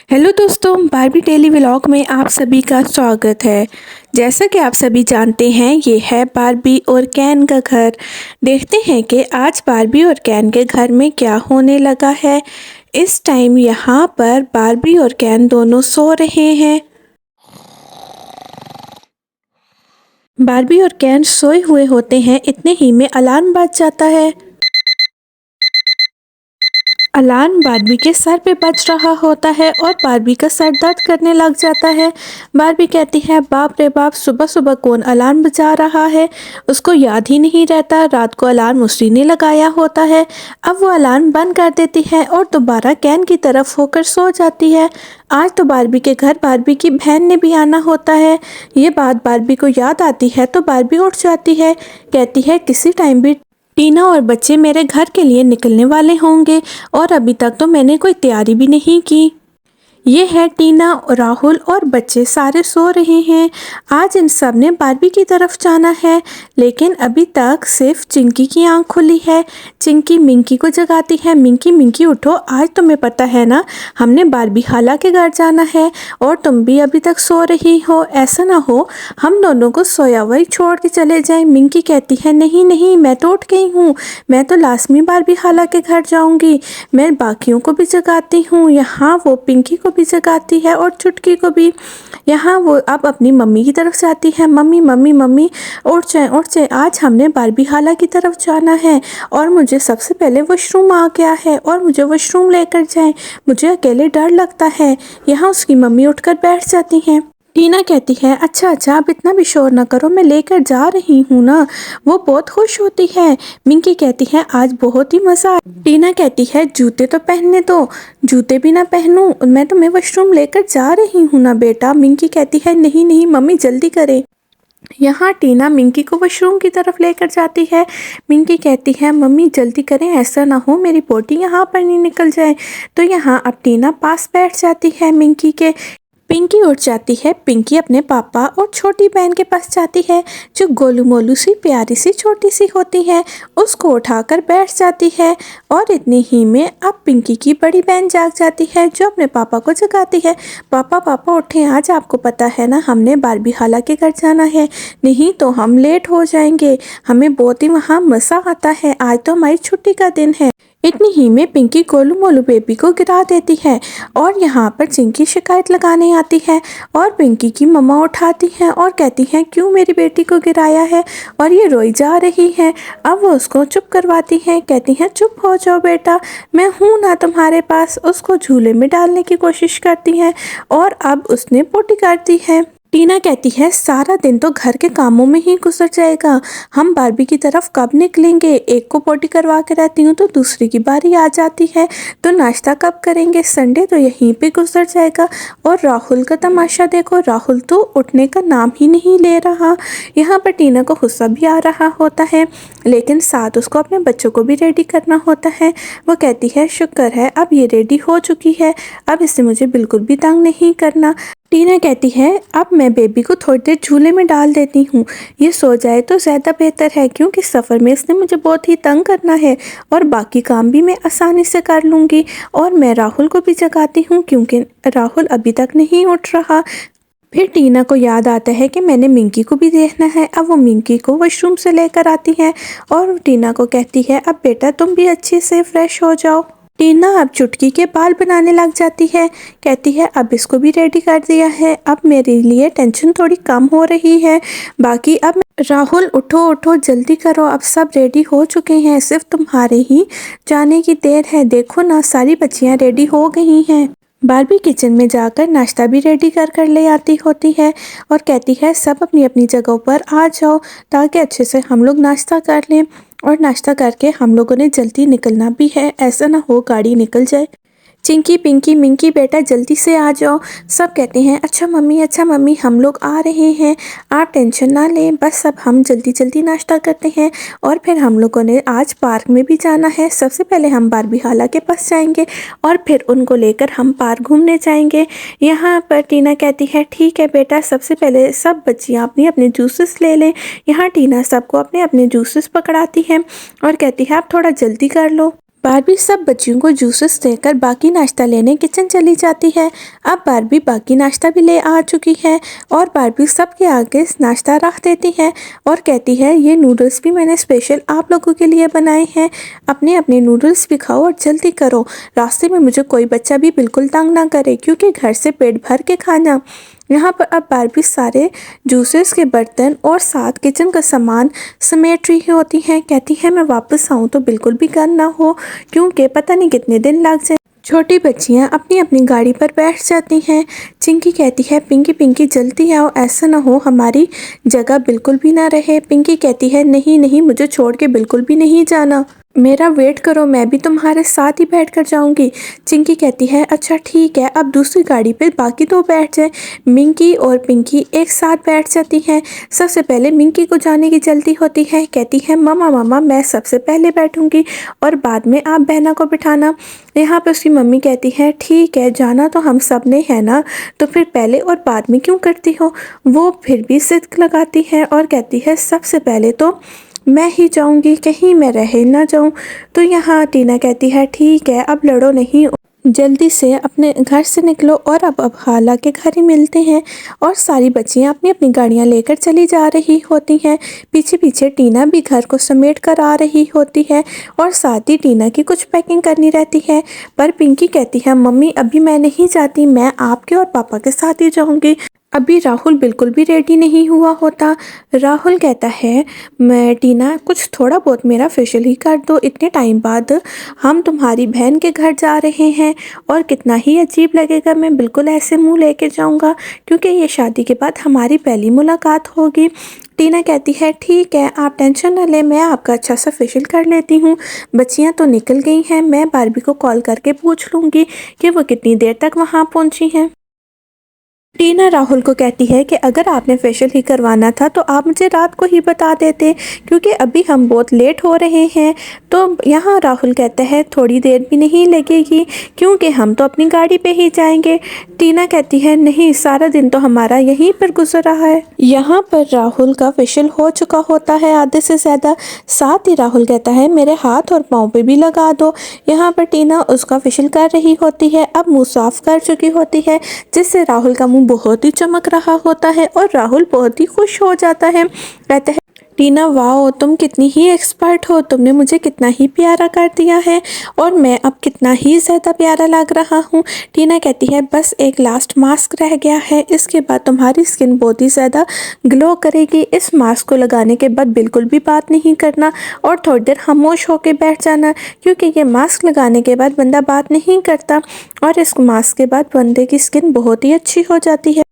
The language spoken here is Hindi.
हेलो दोस्तों, बारबी डेली व्लॉग में आप सभी का स्वागत है। जैसा कि आप सभी जानते हैं, ये है बारबी और कैन का घर। देखते हैं कि आज बारबी और कैन के घर में क्या होने लगा है। इस टाइम यहाँ पर बारबी और कैन दोनों सो रहे हैं। बारबी और कैन सोए हुए होते हैं, इतने ही में अलार्म बज जाता है। अलार्म बारबी के सर पे बज रहा होता है और बारबी का सर दर्द करने लग जाता है। बारबी कहती है, बाप रे बाप, सुबह सुबह कौन अलार्म बजा रहा है। उसको याद ही नहीं रहता, रात को अलार्म उसी ने लगाया होता है। अब वो अलार्म बंद कर देती है और दोबारा कैन की तरफ होकर सो जाती है। आज तो बारबी के घर बारबी की बहन ने भी आना होता है। ये बात बारबी को याद आती है तो बारबी उठ जाती है। कहती है, किसी टाइम भी टीना और बच्चे मेरे घर के लिए निकलने वाले होंगे और अभी तक तो मैंने कोई तैयारी भी नहीं की। ये है टीना, राहुल और बच्चे सारे सो रहे हैं। आज इन सब ने बारबी की तरफ जाना है, लेकिन अभी तक सिर्फ चिंकी की आंख खुली है। चिंकी मिंकी को जगाती है, मिंकी मिंकी उठो, आज तुम्हें पता है ना, हमने बारबी खाला के घर जाना है और तुम भी अभी तक सो रही हो। ऐसा ना हो हम दोनों को सोया हुआ ही छोड़ के चले जाएं। मिंकी कहती है, नहीं नहीं, मैं तो उठ गई हूँ, मैं तो लाजमी बारबी खाला के घर जाऊँगी। मैं बाकियों को भी जगाती हूँ। यहाँ वो पिंकी को भी जगाती है और चुटकी को भी। यहाँ वो अब अपनी मम्मी की तरफ जाती है, मम्मी मम्मी मम्मी, उठ जाए उठ जाए, आज हमने बारबी खाला की तरफ जाना है और मुझे सबसे पहले वॉशरूम आ गया है और मुझे वॉशरूम लेकर जाएं, मुझे अकेले डर लगता है। यहाँ उसकी मम्मी उठकर बैठ जाती हैं। टीना कहती है, अच्छा अच्छा, आप इतना भी शोर ना करो, मैं लेकर जा रही हूँ ना। वो बहुत खुश होती है। मिंकी कहती है, आज बहुत ही मज़ा आया। टीना कहती है, जूते तो पहनने दो। जूते भी ना पहनूं, मैं तुम्हें वॉशरूम लेकर जा रही हूँ ना बेटा। मिंकी कहती है, नहीं नहीं मम्मी, जल्दी करें। यहाँ टीना मिंकी को वॉशरूम की तरफ लेकर जाती है। मिंकी कहती है, मम्मी जल्दी करें, ऐसा ना हो मेरी पोटी यहाँ पर नहीं निकल जाए। तो यहाँ अब टीना पास बैठ जाती है मिंकी के। पिंकी उठ जाती है। पिंकी अपने पापा और छोटी बहन के पास जाती है, जो गोलू मोलू सी प्यारी सी छोटी सी होती है। उसको उठाकर बैठ जाती है और इतने ही में अब पिंकी की बड़ी बहन जाग जाती है, जो अपने पापा को जगाती है। पापा पापा उठें, आज आपको पता है ना, हमने बारबी खाला के घर जाना है, नहीं तो हम लेट हो जाएंगे। हमें बहुत ही वहाँ मज़ा आता है, आज तो हमारी छुट्टी का दिन है। इतनी ही में पिंकी गोलू मोलू बेबी को गिरा देती है और यहाँ पर चिंकी शिकायत लगाने आती है और पिंकी की मम्मा उठाती हैं और कहती हैं, क्यों मेरी बेटी को गिराया है, और ये रोई जा रही है। अब वो उसको चुप करवाती हैं, कहती हैं, चुप हो जाओ बेटा, मैं हूँ ना तुम्हारे पास। उसको झूले में डालने की कोशिश करती हैं और अब उसने पोटी कर दी है। टीना कहती है, सारा दिन तो घर के कामों में ही गुजर जाएगा, हम बारबी की तरफ कब निकलेंगे। एक को पोटी करवा के रहती हूँ तो दूसरी की बारी आ जाती है, तो नाश्ता कब करेंगे, संडे तो यहीं पे गुजर जाएगा। और राहुल का तमाशा देखो, राहुल तो उठने का नाम ही नहीं ले रहा। यहाँ पर टीना को गुस्सा भी आ रहा होता है, लेकिन साथ उसको अपने बच्चों को भी रेडी करना होता है। वो कहती है, शुक्र है अब ये रेडी हो चुकी है, अब इससे मुझे बिल्कुल भी तंग नहीं करना। टीना कहती है, अब मैं बेबी को थोड़ी देर झूले में डाल देती हूँ, ये सो जाए तो ज़्यादा बेहतर है, क्योंकि सफ़र में इसने मुझे बहुत ही तंग करना है और बाकी काम भी मैं आसानी से कर लूँगी। और मैं राहुल को भी जगाती हूँ, क्योंकि राहुल अभी तक नहीं उठ रहा। फिर टीना को याद आता है कि मैंने मिंकी को भी देखना है। अब वो मिंकी को वॉशरूम से लेकर आती है और टीना को कहती है, अब बेटा तुम भी अच्छे से फ्रेश हो जाओ। टीना अब चुटकी के बाल बनाने लग जाती है, कहती है, अब इसको भी रेडी कर दिया है, अब मेरे लिए टेंशन थोड़ी कम हो रही है। बाकी अब राहुल, उठो उठो, जल्दी करो, अब सब रेडी हो चुके हैं, सिर्फ तुम्हारे ही जाने की देर है। देखो ना, सारी बच्चियां रेडी हो गई हैं। बारबी किचन में जाकर नाश्ता भी रेडी कर ले आती होती है और कहती है, सब अपनी अपनी जगहों पर आ जाओ, ताकि अच्छे से हम लोग नाश्ता कर लें। और नाश्ता करके हम लोगों ने जल्दी निकलना भी है, ऐसा ना हो गाड़ी निकल जाए। चिंकी पिंकी मिंकी बेटा जल्दी से आ जाओ। सब कहते हैं, अच्छा मम्मी, हम लोग आ रहे हैं, आप टेंशन ना लें, बस अब हम जल्दी जल्दी नाश्ता करते हैं और फिर हम लोगों ने आज पार्क में भी जाना है। सबसे पहले हम बारबी खाला के पास जाएंगे और फिर उनको लेकर हम पार्क घूमने जाएंगे। यहाँ पर टीना कहती है, ठीक है बेटा, सबसे पहले सब बच्चियाँ अपनी अपने जूसेस ले लें। यहाँ टीना सबको अपने अपने जूसेस पकड़ाती है और कहती है, आप थोड़ा जल्दी कर लो। बारबी सब बच्चियों को जूसेस देकर बाकी नाश्ता लेने किचन चली जाती है। अब बारबी बाकी नाश्ता भी ले आ चुकी है और बारबी सबके आगे नाश्ता रख देती है और कहती है ये नूडल्स भी मैंने स्पेशल आप लोगों के लिए बनाए हैं, अपने अपने नूडल्स भी खाओ और जल्दी करो, रास्ते में मुझे कोई बच्चा भी बिल्कुल तंग ना करे क्योंकि घर से पेट भर के खाना। यहाँ पर अब बारबी सारे जूसेस के बर्तन और साथ किचन का सामान समेट रही होती हैं। कहती है मैं वापस आऊँ तो बिल्कुल भी गंद ना हो क्योंकि पता नहीं कितने दिन लग जाए। छोटी बच्चियाँ अपनी अपनी गाड़ी पर बैठ जाती हैं। चिंकी कहती है पिंकी पिंकी जल्दी आओ, ऐसा ना हो हमारी जगह बिल्कुल भी ना रहे। पिंकी कहती है नहीं नहीं, मुझे छोड़ के बिल्कुल भी नहीं जाना, मेरा वेट करो, मैं भी तुम्हारे साथ ही बैठ कर जाऊंगी। चिंकी कहती है अच्छा ठीक है, अब दूसरी गाड़ी पे बाकी तो बैठ जाए। मिंकी और पिंकी एक साथ बैठ जाती हैं। सबसे पहले मिंकी को जाने की जल्दी होती है, कहती है मामा मामा मैं सबसे पहले बैठूंगी और बाद में आप बहना को बिठाना। यहाँ पे उसकी मम्मी कहती है ठीक है, जाना तो हम सब ने है ना, तो फिर पहले और बाद में क्यों करती हो। वो फिर भी जिद लगाती है और कहती है सबसे पहले तो मैं ही जाऊंगी, कहीं मैं रह ना जाऊं। तो यहाँ टीना कहती है ठीक है, अब लड़ो नहीं, जल्दी से अपने घर से निकलो। और अब खाला के घर ही मिलते हैं और सारी बच्चियाँ अपनी अपनी गाड़ियाँ लेकर चली जा रही होती हैं। पीछे पीछे टीना भी घर को समेट कर आ रही होती है और साथ ही टीना की कुछ पैकिंग करनी रहती है। पर पिंकी कहती है मम्मी अभी मैं नहीं जाती, मैं आपके और पापा के साथ ही जाऊँगी। अभी राहुल बिल्कुल भी रेडी नहीं हुआ होता। राहुल कहता है मैं टीना कुछ थोड़ा बहुत मेरा फेशियल ही कर दो, इतने टाइम बाद हम तुम्हारी बहन के घर जा रहे हैं और कितना ही अजीब लगेगा, मैं बिल्कुल ऐसे मुंह लेके जाऊंगा क्योंकि ये शादी के बाद हमारी पहली मुलाकात होगी। टीना कहती है ठीक है, आप टेंशन न लें, मैं आपका अच्छा सा फेशियल कर लेती हूँ। बच्चियाँ तो निकल गई हैं, मैं बारबी को कॉल करके पूछ लूँगी कि वो कितनी देर तक वहाँ पहुँची हैं। टीना राहुल को कहती है कि अगर आपने फेशियल ही करवाना था तो आप मुझे रात को ही बता देते क्योंकि अभी हम बहुत लेट हो रहे हैं। तो यहाँ राहुल कहता है थोड़ी देर भी नहीं लगेगी क्योंकि हम तो अपनी गाड़ी पे ही जाएंगे। टीना कहती है नहीं, सारा दिन तो हमारा यहीं पर गुजर रहा है। यहाँ पर राहुल का फेशियल हो चुका होता है आधे से ज़्यादा। साथ ही राहुल कहता है मेरे हाथ और पाँव पे भी लगा दो। यहाँ पर टीना उसका फेशियल कर रही होती है, अब मुँह साफ कर चुकी होती है जिससे राहुल का मुँह बहुत ही चमक रहा होता है और राहुल बहुत ही खुश हो जाता है। कहता है टीना वाओ तुम कितनी ही एक्सपर्ट हो, तुमने मुझे कितना ही प्यारा कर दिया है और मैं अब कितना ही ज़्यादा प्यारा लग रहा हूँ। टीना कहती है बस एक लास्ट मास्क रह गया है, इसके बाद तुम्हारी स्किन बहुत ही ज़्यादा ग्लो करेगी। इस मास्क को लगाने के बाद बिल्कुल भी बात नहीं करना और थोड़ी देर खामोश होकर बैठ जाना क्योंकि ये मास्क लगाने के बाद बंदा बात नहीं करता और इस मास्क के बाद बंदे की स्किन बहुत ही अच्छी हो जाती है।